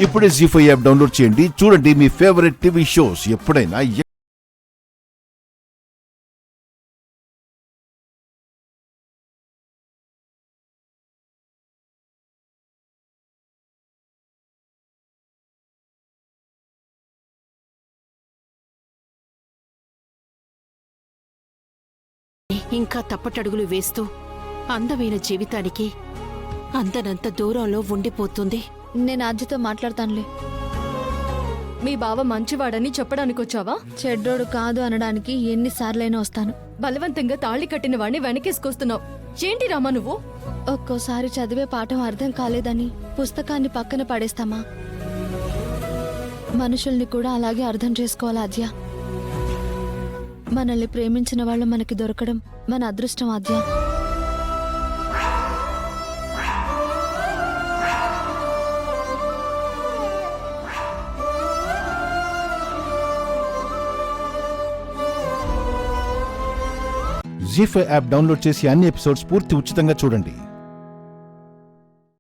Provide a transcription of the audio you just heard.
ఇప్పుడే జీ5 app download చేయండి. చూడండి మీ ఫేవరెట్ టీవీ షోస్ ఎప్పుడైనా. ఇంకా తప్పటడుగులు వేస్తూ అందమైన జీవితానికి అందనంత దూరంలో ఉండిపోతుంది. నేను ఆద్యతో మాట్లాడతానులే. మీ బావ మంచివాడని చెప్పడానికొచ్చావా? చెడ్డోడు కాదు అనడానికి ఎన్నిసార్లైనా వస్తాను. బలవంతంగా తాళి కట్టిన వాడిని వెనకేసుకొస్తున్నావు. ఏంటి రామా నువ్వు? ఒక్కోసారి చదివే పాఠం అర్థం కాలేదని పుస్తకాన్ని పక్కన పడేస్తామా? మనుషుల్ని కూడా అలాగే అర్థం చేసుకోవాలి ఆద్య. మనల్ని ప్రేమించిన వాళ్ళు మనకి దొరకడం మన అదృష్టం ఆద్య. జీ5 యాప్ డౌన్లోడ్ చేసి అన్ని ఎపిసోడ్స్ పూర్తి ఉచితంగా చూడండి.